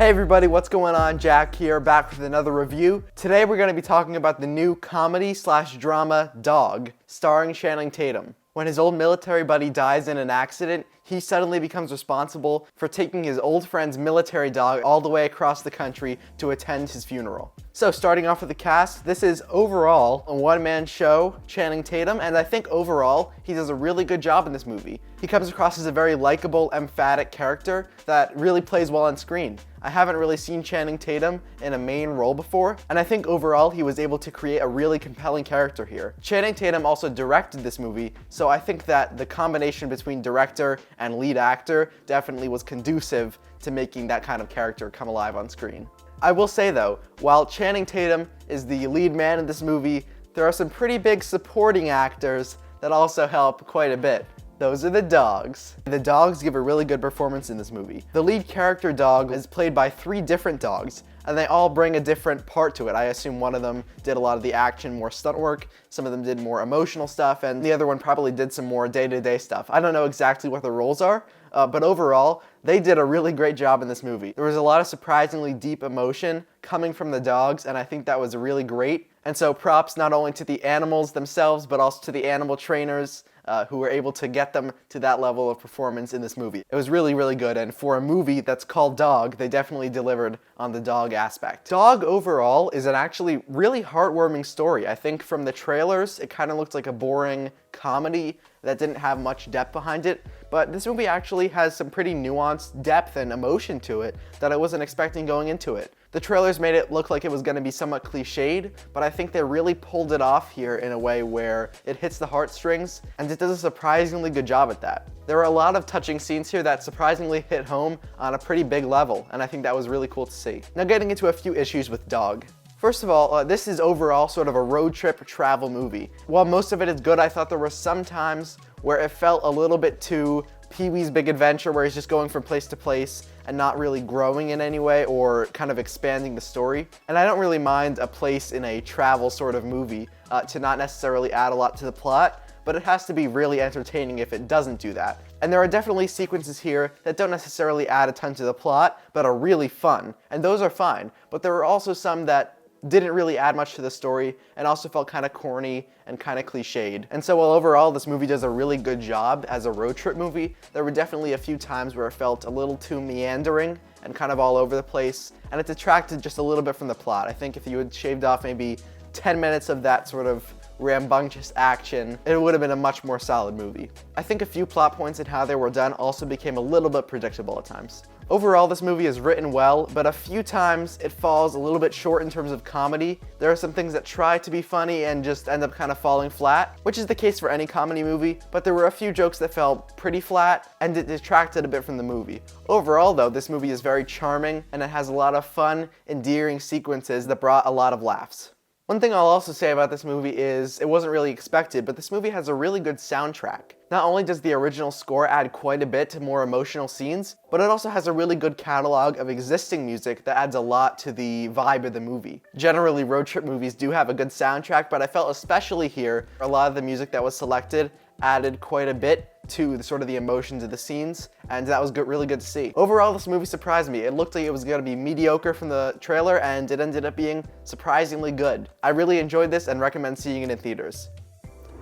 Hey everybody, what's going on? Jack here, back with another review. Today we're going to be talking about the new comedy/drama Dog, starring Channing Tatum. When his old military buddy dies in an accident, he suddenly becomes responsible for taking his old friend's military dog all the way across the country to attend his funeral. So starting off with the cast, this is overall a one-man show, Channing Tatum, and I think overall he does a really good job in this movie. He comes across as a very likable, emphatic character that really plays well on screen. I haven't really seen Channing Tatum in a main role before, and I think overall he was able to create a really compelling character here. Channing Tatum also directed this movie, so I think that the combination between director and lead actor definitely was conducive to making that kind of character come alive on screen. I will say though, while Channing Tatum is the lead man in this movie, there are some pretty big supporting actors that also help quite a bit. Those are the dogs. The dogs give a really good performance in this movie. The lead character dog is played by 3 different dogs, and they all bring a different part to it. I assume one of them did a lot of the action, more stunt work, some of them did more emotional stuff, and the other one probably did some more day-to-day stuff. I don't know exactly what the roles are, but overall, they did a really great job in this movie. There was a lot of surprisingly deep emotion coming from the dogs, and I think that was really great. And so props not only to the animals themselves, but also to the animal trainers who were able to get them to that level of performance in this movie. It was really, really good, and for a movie that's called Dog, they definitely delivered on the dog aspect. Dog overall is an actually really heartwarming story. I think from the trailers, it kind of looked like a boring comedy that didn't have much depth behind it, but this movie actually has some pretty nuanced depth and emotion to it that I wasn't expecting going into it. The trailers made it look like it was going to be somewhat cliched, but I think they really pulled it off here in a way where it hits the heartstrings, and it does a surprisingly good job at that. There are a lot of touching scenes here that surprisingly hit home on a pretty big level, and I think that was really cool to see. Now getting into a few issues with Dog. First of all, this is overall sort of a road trip travel movie. While most of it is good, I thought there were some times where it felt a little bit too Pee-wee's Big Adventure, where he's just going from place to place and not really growing in any way or kind of expanding the story. And I don't really mind a place in a travel sort of movie to not necessarily add a lot to the plot, but it has to be really entertaining if it doesn't do that. And there are definitely sequences here that don't necessarily add a ton to the plot, but are really fun, and those are fine. But there are also some that didn't really add much to the story and also felt kind of corny and kind of cliched. And so while overall this movie does a really good job as a road trip movie, there were definitely a few times where it felt a little too meandering and kind of all over the place, and it detracted just a little bit from the plot. I think if you had shaved off maybe 10 minutes of that sort of rambunctious action, it would have been a much more solid movie. I think a few plot points and how they were done also became a little bit predictable at times. Overall, this movie is written well, but a few times it falls a little bit short in terms of comedy. There are some things that try to be funny and just end up kind of falling flat, which is the case for any comedy movie, but there were a few jokes that fell pretty flat and it detracted a bit from the movie. Overall though, this movie is very charming and it has a lot of fun, endearing sequences that brought a lot of laughs. One thing I'll also say about this movie is, it wasn't really expected, but this movie has a really good soundtrack. Not only does the original score add quite a bit to more emotional scenes, but it also has a really good catalog of existing music that adds a lot to the vibe of the movie. Generally, road trip movies do have a good soundtrack, but I felt especially here, a lot of the music that was selected added quite a bit to the sort of the emotions of the scenes, and that was good, really good to see. Overall, this movie surprised me. It looked like it was going to be mediocre from the trailer, and it ended up being surprisingly good. I really enjoyed this and recommend seeing it in theaters.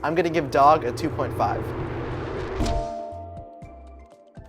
I'm going to give Dog a 2.5.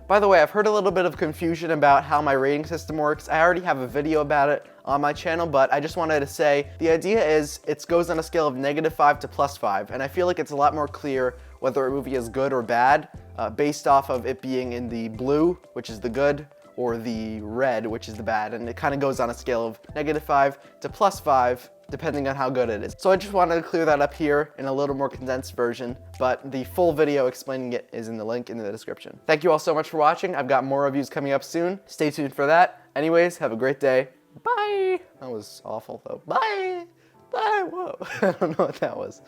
By the way, I've heard a little bit of confusion about how my rating system works. I already have a video about it on my channel, but I just wanted to say the idea is it goes on a scale of -5 to +5, and I feel like it's a lot more clear whether a movie is good or bad based off of it being in the blue, which is the good, or the red, which is the bad, and it kind of goes on a scale of -5 to +5 depending on how good it is. So I just wanted to clear that up here in a little more condensed version, but the full video explaining it is in the link in the description. Thank you all so much for watching. I've got more reviews coming up soon. Stay tuned for that. Anyways, have a great day. Bye! That was awful though. Bye! Bye! Whoa. I don't know what that was.